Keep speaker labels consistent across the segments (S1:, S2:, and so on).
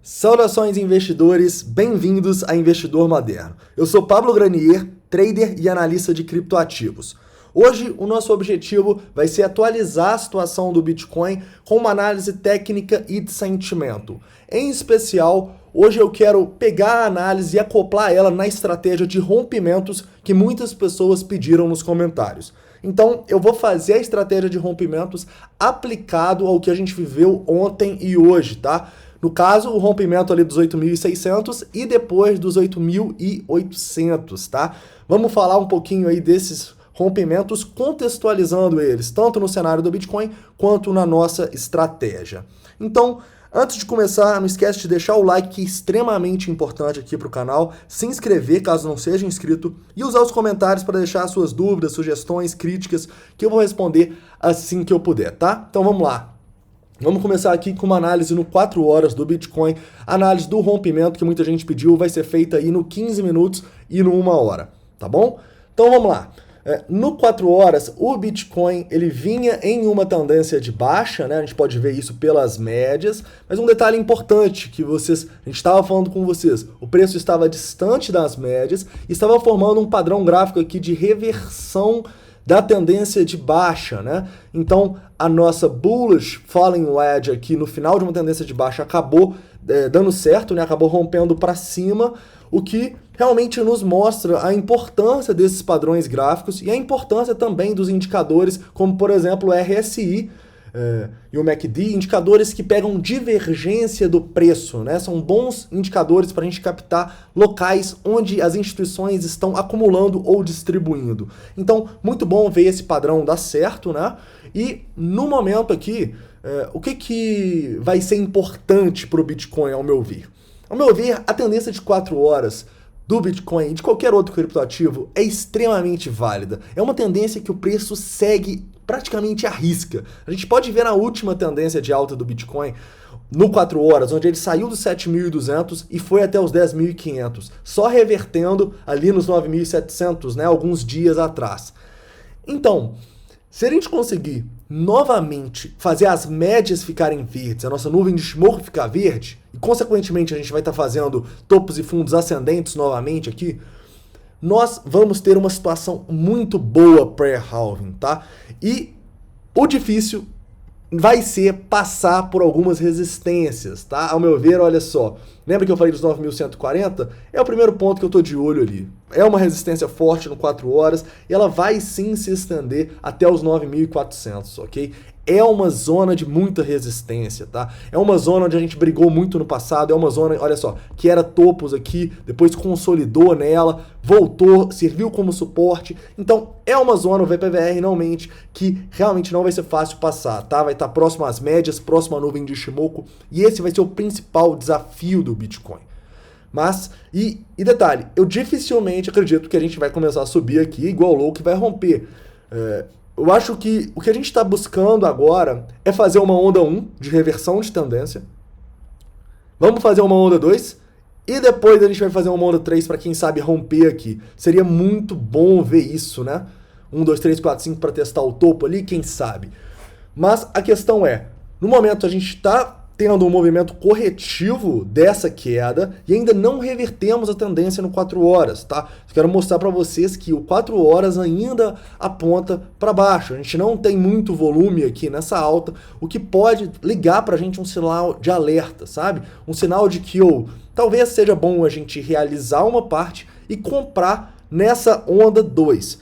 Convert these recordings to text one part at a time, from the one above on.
S1: Saudações investidores, bem-vindos a Investidor Moderno. Eu sou Pablo Granier, trader e analista de criptoativos. Hoje o nosso objetivo vai ser atualizar a situação do Bitcoin com uma análise técnica e de sentimento. Em especial, hoje eu quero pegar a análise e acoplar ela na estratégia de rompimentos que muitas pessoas pediram nos comentários. Então, eu vou fazer a estratégia de rompimentos aplicado ao que a gente viveu ontem e hoje, tá? No caso, o rompimento ali dos 8.600 e depois dos 8.800, tá? Vamos falar um pouquinho aí desses rompimentos, contextualizando eles, tanto no cenário do Bitcoin quanto na nossa estratégia. Então, antes de começar, não esquece de deixar o like, que é extremamente importante aqui para o canal, se inscrever caso não seja inscrito e usar os comentários para deixar suas dúvidas, sugestões, críticas, que eu vou responder assim que eu puder, tá? Então vamos lá. Vamos começar aqui com uma análise no 4 horas do Bitcoin, análise do rompimento que muita gente pediu, vai ser feita aí no 15 minutos e no 1 hora, tá bom? Então vamos lá. No 4 horas, o Bitcoin ele vinha em uma tendência de baixa, né? A gente pode ver isso pelas médias, mas um detalhe importante que a gente estava falando com vocês, o preço estava distante das médias e estava formando um padrão gráfico aqui de reversão da tendência de baixa, né? Então, a nossa bullish falling wedge aqui no final de uma tendência de baixa acabou dando certo, né? Acabou rompendo para cima, o que realmente nos mostra a importância desses padrões gráficos e a importância também dos indicadores, como por exemplo o RSI e o MACD, indicadores que pegam divergência do preço, né? São bons indicadores para a gente captar locais onde as instituições estão acumulando ou distribuindo. Então, muito bom ver esse padrão dar certo, né? E no momento aqui, o que vai ser importante para o Bitcoin, ao meu ver? Ao meu ver, a tendência de 4 horas do Bitcoin e de qualquer outro criptoativo é extremamente válida. É uma tendência que o preço segue praticamente à risca. A gente pode ver na última tendência de alta do Bitcoin, no 4 horas, onde ele saiu dos 7.200 e foi até os 10.500, só revertendo ali nos 9.700, né, alguns dias atrás. Então, se a gente conseguir novamente fazer as médias ficarem verdes, a nossa nuvem de Shimoku ficar verde, e consequentemente a gente vai estar fazendo topos e fundos ascendentes novamente aqui, nós vamos ter uma situação muito boa pré-halving, tá? E o difícil vai ser passar por algumas resistências, tá? Ao meu ver, olha só, lembra que eu falei dos 9.140? É o primeiro ponto que eu tô de olho ali. É uma resistência forte no 4 horas e ela vai sim se estender até os 9.400, ok? É uma zona de muita resistência, tá? É uma zona onde a gente brigou muito no passado, é uma zona, olha só, que era topos aqui, depois consolidou nela, voltou, serviu como suporte. Então, é uma zona, o VPVR não mente, que realmente não vai ser fácil passar, tá? Vai estar próximo às médias, próximo à nuvem de Shimoku, e esse vai ser o principal desafio do Bitcoin. Mas, e detalhe, eu dificilmente acredito que a gente vai começar a subir aqui igual louco e vai romper. Eu acho que o que a gente está buscando agora é fazer uma onda 1 de reversão de tendência. Vamos fazer uma onda 2 e depois a gente vai fazer uma onda 3 para quem sabe romper aqui. Seria muito bom ver isso, né? 1, 2, 3, 4, 5 para testar o topo ali, quem sabe. Mas a questão é, no momento a gente está tendo um movimento corretivo dessa queda e ainda não revertemos a tendência no 4 horas, tá? Quero mostrar para vocês que o 4 horas ainda aponta para baixo. A gente não tem muito volume aqui nessa alta, o que pode ligar para a gente um sinal de alerta, sabe? Um sinal de que talvez seja bom a gente realizar uma parte e comprar nessa onda 2.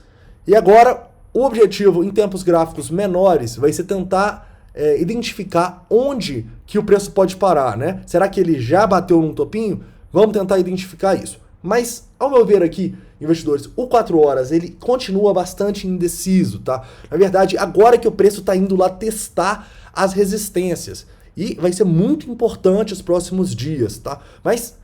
S1: E agora, o objetivo em tempos gráficos menores vai ser tentar identificar onde que o preço pode parar, né? Será que ele já bateu num topinho? Vamos tentar identificar isso. Mas, ao meu ver aqui, investidores, o 4 horas, ele continua bastante indeciso, tá? Na verdade, agora que o preço está indo lá testar as resistências. E vai ser muito importante os próximos dias, tá? Mas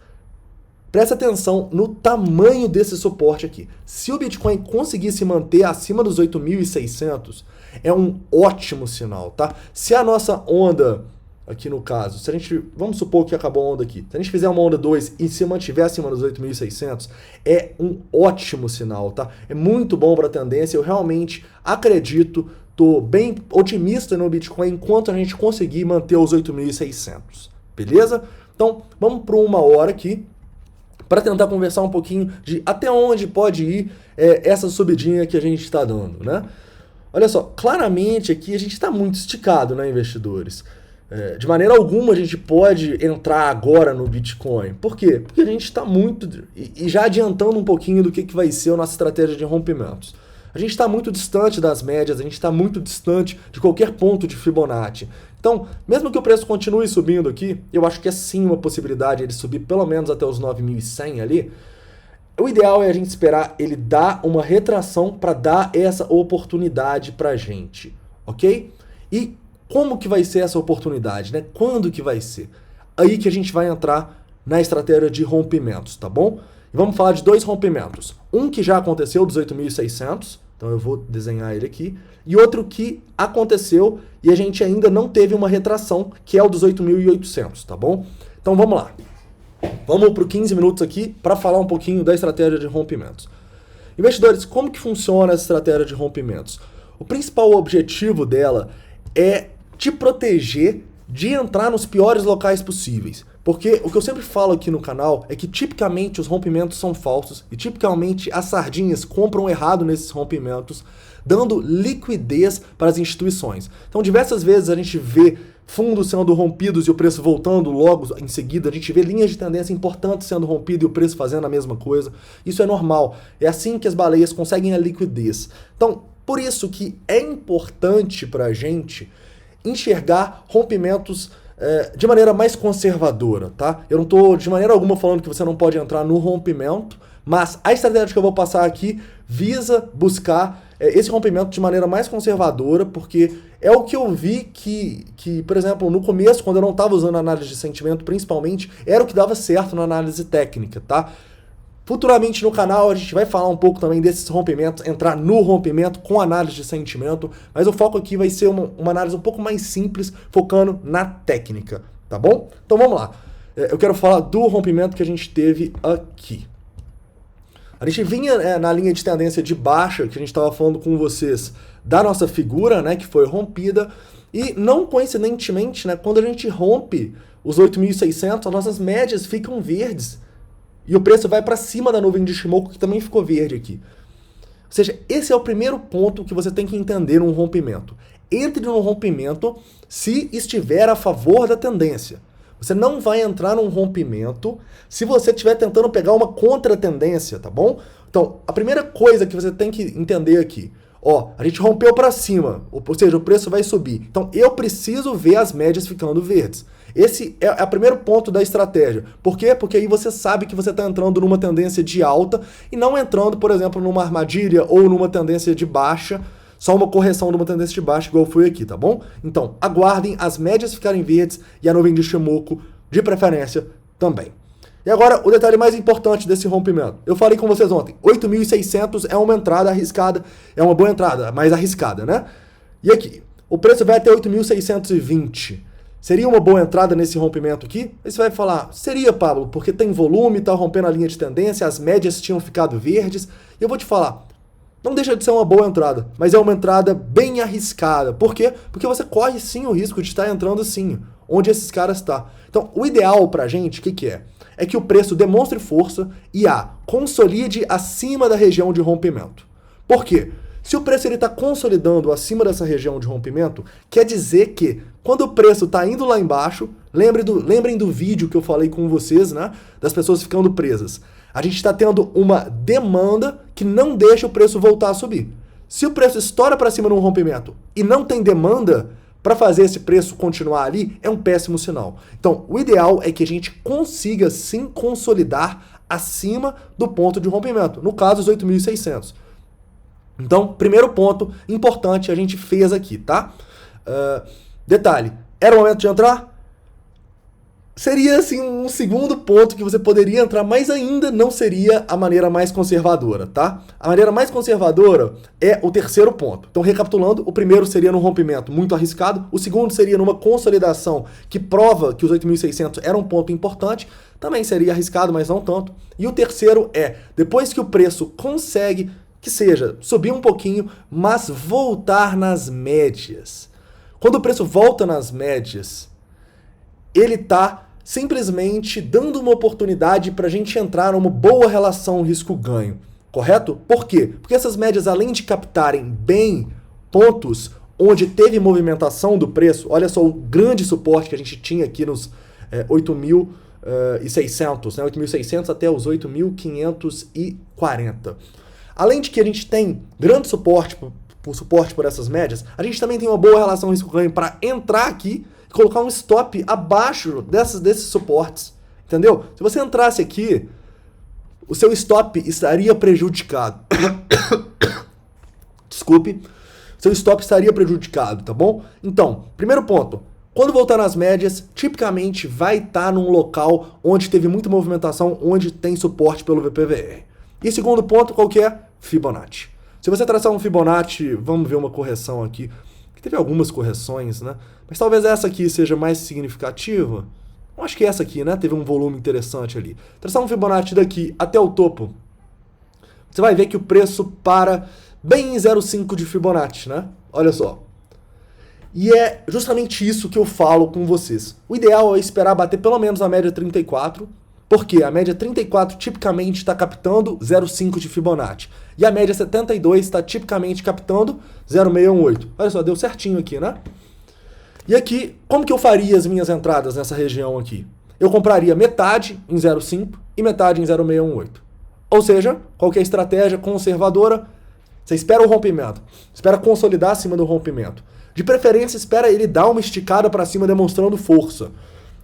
S1: presta atenção no tamanho desse suporte aqui. Se o Bitcoin conseguir se manter acima dos 8.600, é um ótimo sinal, tá? Se a nossa onda, aqui no caso, se a gente, vamos supor que acabou a onda aqui, se a gente fizer uma onda 2 e se mantiver acima dos 8.600, é um ótimo sinal, tá? É muito bom para a tendência, eu realmente acredito, tô bem otimista no Bitcoin enquanto a gente conseguir manter os 8.600, beleza? Então, vamos para 1 hora aqui, para tentar conversar um pouquinho de até onde pode ir essa subidinha que a gente está dando, né? Olha só, claramente aqui a gente está muito esticado, né, investidores? De maneira alguma a gente pode entrar agora no Bitcoin. Por quê? Porque a gente está muito... E já adiantando um pouquinho do que vai ser a nossa estratégia de rompimentos. A gente está muito distante das médias, a gente está muito distante de qualquer ponto de Fibonacci. Então, mesmo que o preço continue subindo aqui, eu acho que é sim uma possibilidade ele subir pelo menos até os 9.100 ali. O ideal é a gente esperar ele dar uma retração para dar essa oportunidade para a gente, ok? E como que vai ser essa oportunidade, né? Quando que vai ser? Aí que a gente vai entrar na estratégia de rompimentos, tá bom? E vamos falar de 2 rompimentos. Um que já aconteceu, 18.600, então eu vou desenhar ele aqui. E outro que aconteceu e a gente ainda não teve uma retração, que é o 18.800, tá bom? Então vamos lá. Vamos para 15 minutos aqui para falar um pouquinho da estratégia de rompimentos. Investidores, como que funciona essa estratégia de rompimentos? O principal objetivo dela é te proteger de entrar nos piores locais possíveis. Porque o que eu sempre falo aqui no canal é que tipicamente os rompimentos são falsos e tipicamente as sardinhas compram errado nesses rompimentos, dando liquidez para as instituições. Então diversas vezes a gente vê fundos sendo rompidos e o preço voltando logo em seguida, a gente vê linhas de tendência importantes sendo rompidas e o preço fazendo a mesma coisa. Isso é normal, é assim que as baleias conseguem a liquidez. Então, por isso que é importante para a gente enxergar rompimentos de maneira mais conservadora, tá? Eu não estou de maneira alguma falando que você não pode entrar no rompimento, mas a estratégia que eu vou passar aqui visa buscar esse rompimento de maneira mais conservadora, porque é o que eu vi que, por exemplo, no começo, quando eu não estava usando análise de sentimento, principalmente, era o que dava certo na análise técnica, tá? Futuramente no canal a gente vai falar um pouco também desses rompimentos, entrar no rompimento com análise de sentimento, mas o foco aqui vai ser uma análise um pouco mais simples, focando na técnica, tá bom? Então vamos lá. Eu quero falar do rompimento que a gente teve aqui. A gente vinha na linha de tendência de baixa, que a gente estava falando com vocês, da nossa figura, né, que foi rompida, e não coincidentemente, né, quando a gente rompe os 8.600, as nossas médias ficam verdes. E o preço vai para cima da nuvem de Shimoku, que também ficou verde aqui. Ou seja, esse é o primeiro ponto que você tem que entender num rompimento. Entre no rompimento se estiver a favor da tendência. Você não vai entrar num rompimento se você estiver tentando pegar uma contra-tendência, tá bom? Então, a primeira coisa que você tem que entender aqui, a gente rompeu para cima, ou seja, o preço vai subir. Então, eu preciso ver as médias ficando verdes. Esse é o primeiro ponto da estratégia. Por quê? Porque aí você sabe que você está entrando numa tendência de alta e não entrando, por exemplo, numa armadilha ou numa tendência de baixa, só uma correção de uma tendência de baixa, igual foi aqui, tá bom? Então, aguardem as médias ficarem verdes e a nuvem de Shimoku, de preferência, também. E agora, o detalhe mais importante desse rompimento. Eu falei com vocês ontem, 8.600 é uma entrada arriscada, é uma boa entrada, mais arriscada, né? E aqui, o preço vai até 8.620. Seria uma boa entrada nesse rompimento aqui? Aí você vai falar, seria, Pablo, porque tem volume, está rompendo a linha de tendência, as médias tinham ficado verdes. E eu vou te falar, não deixa de ser uma boa entrada, mas é uma entrada bem arriscada. Por quê? Porque você corre sim o risco de estar entrando sim, onde esses caras estão. Então, o ideal pra gente, o que é? É que o preço demonstre força e consolide acima da região de rompimento. Por quê? Se o preço está consolidando acima dessa região de rompimento, quer dizer que quando o preço está indo lá embaixo, lembrem do vídeo que eu falei com vocês, né? Das pessoas ficando presas. A gente está tendo uma demanda que não deixa o preço voltar a subir. Se o preço estoura para cima num rompimento e não tem demanda para fazer esse preço continuar ali, é um péssimo sinal. Então, o ideal é que a gente consiga sim consolidar acima do ponto de rompimento. No caso, os 8.600. Então, primeiro ponto importante a gente fez aqui, tá? Detalhe, era o momento de entrar? Seria, assim, um segundo ponto que você poderia entrar, mas ainda não seria a maneira mais conservadora, tá? A maneira mais conservadora é o terceiro ponto. Então, recapitulando, o primeiro seria num rompimento muito arriscado, o segundo seria numa consolidação que prova que os 8.600 era um ponto importante, também seria arriscado, mas não tanto. E o terceiro é, depois que o preço consegue, que seja, subir um pouquinho, mas voltar nas médias. Quando o preço volta nas médias, ele está simplesmente dando uma oportunidade para a gente entrar numa boa relação risco-ganho, correto? Por quê? Porque essas médias, além de captarem bem pontos onde teve movimentação do preço, olha só o grande suporte que a gente tinha aqui nos 8.600, né? 8.600 até os 8.540. Além de que a gente tem grande suporte por essas médias, a gente também tem uma boa relação risco-ganho para entrar aqui e colocar um stop abaixo desses suportes, entendeu? Se você entrasse aqui, o seu stop estaria prejudicado. Desculpe. Seu stop estaria prejudicado, tá bom? Então, primeiro ponto. Quando voltar nas médias, tipicamente vai estar num local onde teve muita movimentação, onde tem suporte pelo VPVR. E segundo ponto, qual que é? Fibonacci. Se você traçar um Fibonacci, vamos ver uma correção aqui, que teve algumas correções, né? Mas talvez essa aqui seja mais significativa. Eu acho que essa aqui, né? Teve um volume interessante ali. Traçar um Fibonacci daqui até o topo, você vai ver que o preço para bem em 0,5 de Fibonacci, né? Olha só. E é justamente isso que eu falo com vocês. O ideal é esperar bater pelo menos a média 34, porque a média 34 tipicamente está captando 0,5 de Fibonacci. E a média 72 está tipicamente captando 0,618. Olha só, deu certinho aqui, né? E aqui, como que eu faria as minhas entradas nessa região aqui? Eu compraria metade em 0,5 e metade em 0,618. Ou seja, qual que é a estratégia conservadora? Você espera o rompimento, espera consolidar acima do rompimento. De preferência, espera ele dar uma esticada para cima demonstrando força.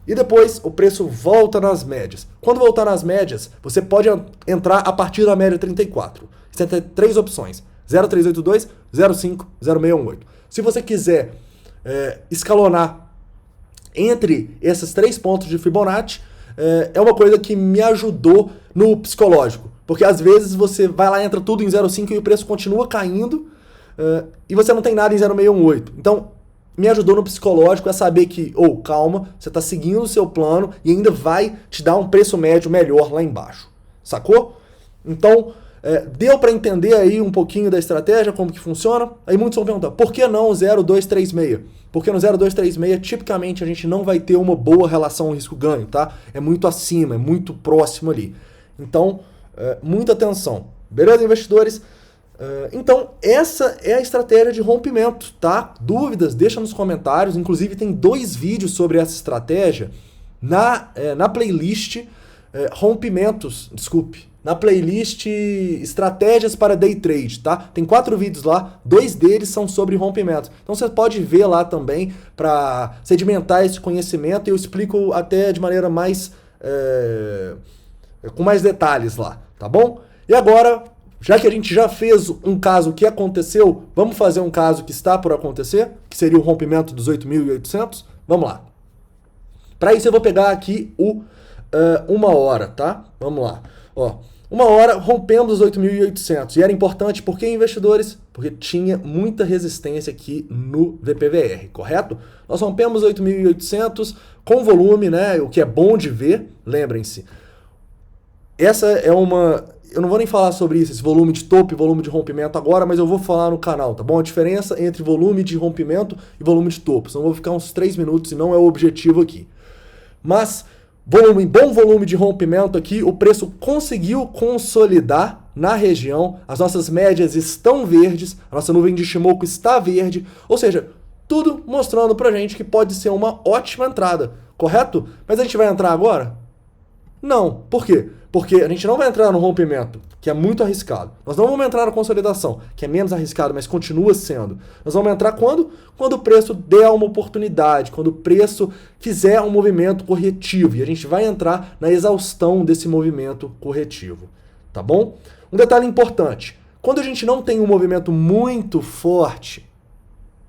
S1: E depois o preço volta nas médias. Quando voltar nas médias, você pode entrar a partir da média 34. Você tem três opções: 0,382, 0,5, 0,618. Se você quiser escalonar entre esses três pontos de Fibonacci, é uma coisa que me ajudou no psicológico. Porque às vezes você vai lá, entra tudo em 0,5 e o preço continua caindo e você não tem nada em 0,618. Então, me ajudou no psicológico a saber que, calma, você está seguindo o seu plano e ainda vai te dar um preço médio melhor lá embaixo. Sacou? Então, deu para entender aí um pouquinho da estratégia, como que funciona? Aí muitos vão perguntar, por que não o 0,236? Porque no 0,236, tipicamente, a gente não vai ter uma boa relação risco-ganho, tá? É muito acima, é muito próximo ali. Então, muita atenção. Beleza, investidores? Então, essa é a estratégia de rompimento, tá? Dúvidas, deixa nos comentários. Inclusive, tem 2 vídeos sobre essa estratégia na playlist rompimentos, desculpe, na playlist estratégias para day trade, tá? Tem 4 vídeos lá, 2 deles são sobre rompimentos. Então, você pode ver lá também para sedimentar esse conhecimento e eu explico até de maneira mais com mais detalhes lá, tá bom? E agora, já que a gente já fez um caso que aconteceu, vamos fazer um caso que está por acontecer, que seria o rompimento dos 8.800? Vamos lá. Para isso eu vou pegar aqui o 1 hora, tá? Vamos lá. Ó, 1 hora rompemos os 8.800 e era importante por que, investidores? Porque tinha muita resistência aqui no VPVR, correto? Nós rompemos 8.800 com volume, né? O que é bom de ver, lembrem-se. Essa é uma... Eu não vou nem falar sobre isso, esse volume de topo e volume de rompimento agora, mas eu vou falar no canal, tá bom? A diferença entre volume de rompimento e volume de topo. Senão eu vou ficar uns 3 minutos e não é o objetivo aqui. Mas, bom volume de rompimento aqui, o preço conseguiu consolidar na região, as nossas médias estão verdes, a nossa nuvem de Shimoku está verde, ou seja, tudo mostrando pra gente que pode ser uma ótima entrada, correto? Mas a gente vai entrar agora? Não. Por quê? Porque a gente não vai entrar no rompimento, que é muito arriscado. Nós não vamos entrar na consolidação, que é menos arriscado, mas continua sendo. Nós vamos entrar quando? Quando o preço der uma oportunidade, quando o preço fizer um movimento corretivo. E a gente vai entrar na exaustão desse movimento corretivo. Tá bom? Um detalhe importante. Quando a gente não tem um movimento muito forte,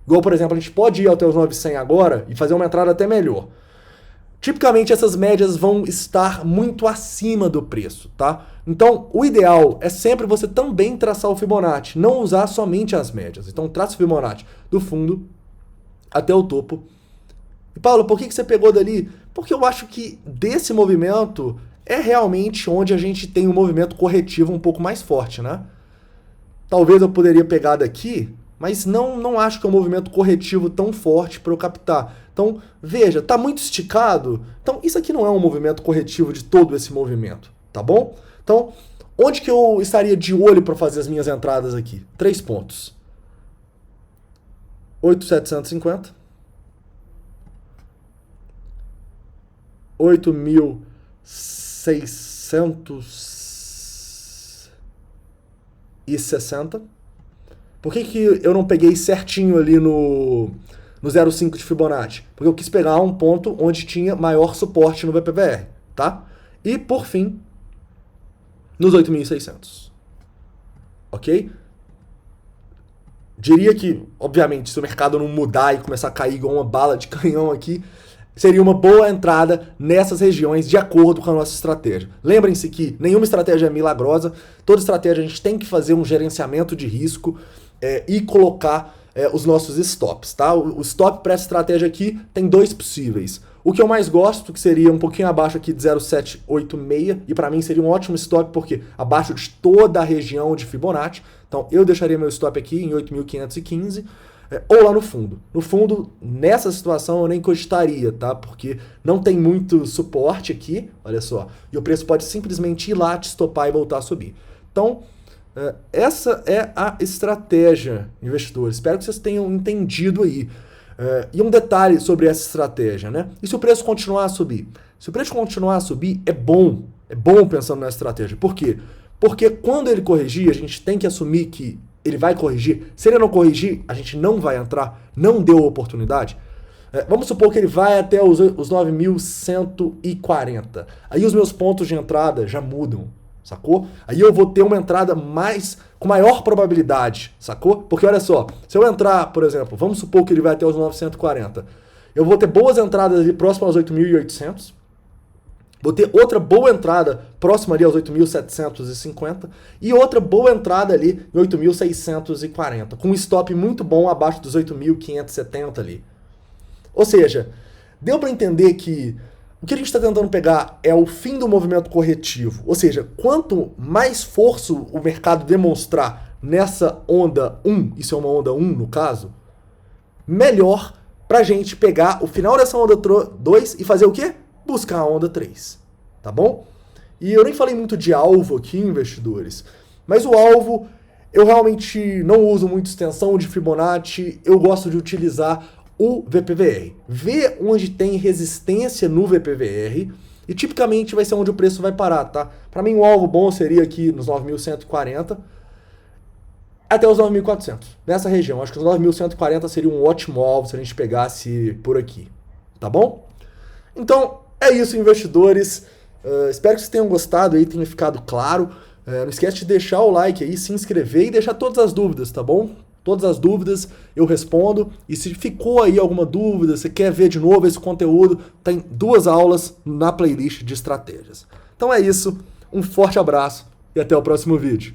S1: igual, por exemplo, a gente pode ir até os 900 agora e fazer uma entrada até melhor. Tipicamente essas médias vão estar muito acima do preço, tá? Então, o ideal é sempre você também traçar o Fibonacci, não usar somente as médias. Então, traça o Fibonacci do fundo até o topo. E Paulo, por que você pegou dali? Porque eu acho que desse movimento é realmente onde a gente tem um movimento corretivo um pouco mais forte, né? Talvez eu poderia pegar daqui, mas não acho que é um movimento corretivo tão forte para eu captar. Então, veja, tá muito esticado. Então, isso aqui não é um movimento corretivo de todo esse movimento, tá bom? Então, onde que eu estaria de olho para fazer as minhas entradas aqui? 3 pontos. 8.750. 8.660. Por que eu não peguei certinho ali no 0,5 de Fibonacci? Porque eu quis pegar um ponto onde tinha maior suporte no VPVR, tá? E, por fim, nos 8.600. Ok? Diria que, obviamente, se o mercado não mudar e começar a cair igual uma bala de canhão aqui, seria uma boa entrada nessas regiões de acordo com a nossa estratégia. Lembrem-se que nenhuma estratégia é milagrosa, toda estratégia a gente tem que fazer um gerenciamento de risco e colocar os nossos stops, tá? O stop para essa estratégia aqui tem 2 possíveis. O que eu mais gosto, que seria um pouquinho abaixo aqui de 0,786, e para mim seria um ótimo stop, porque abaixo de toda a região de Fibonacci. Então eu deixaria meu stop aqui em 8.515, ou lá no fundo. No fundo, nessa situação eu nem cogitaria, tá? Porque não tem muito suporte aqui, olha só, e o preço pode simplesmente ir lá, te estopar e voltar a subir. Então, essa é a estratégia, investidores. Espero que vocês tenham entendido aí. E um detalhe sobre essa estratégia, né? E se o preço continuar a subir? Se o preço continuar a subir, é bom pensando nessa estratégia. Por quê? Porque quando ele corrigir, a gente tem que assumir que ele vai corrigir. Se ele não corrigir, a gente não vai entrar, não deu oportunidade. Vamos supor que ele vai até os 9.140. Aí os meus pontos de entrada já mudam, sacou? Aí eu vou ter uma entrada com maior probabilidade, sacou? Porque olha só, se eu entrar, por exemplo, vamos supor que ele vai até os 940, eu vou ter boas entradas ali próximas aos 8.800, vou ter outra boa entrada próxima ali aos 8.750 e outra boa entrada ali em 8.640, com um stop muito bom abaixo dos 8.570 ali. Ou seja, deu para entender que o que a gente está tentando pegar é o fim do movimento corretivo. Ou seja, quanto mais força o mercado demonstrar nessa onda 1, isso é uma onda 1 no caso, melhor para a gente pegar o final dessa onda 2 e fazer o quê? Buscar a onda 3, tá bom? E eu nem falei muito de alvo aqui, investidores, mas o alvo, eu realmente não uso muito extensão de Fibonacci, eu gosto de utilizar o VPVR. Ver onde tem resistência no VPVR e tipicamente vai ser onde o preço vai parar, tá? Para mim o alvo bom seria aqui nos 9.140 até os 9.400, nessa região. Acho que os 9.140 seria um ótimo alvo se a gente pegasse por aqui, tá bom? Então, é isso, investidores. Espero que vocês tenham gostado aí, tenha ficado claro. Não esquece de deixar o like aí, se inscrever e deixar todas as dúvidas, tá bom? Todas as dúvidas eu respondo. E se ficou aí alguma dúvida, você quer ver de novo esse conteúdo, tem 2 aulas na playlist de estratégias. Então é isso, um forte abraço e até o próximo vídeo.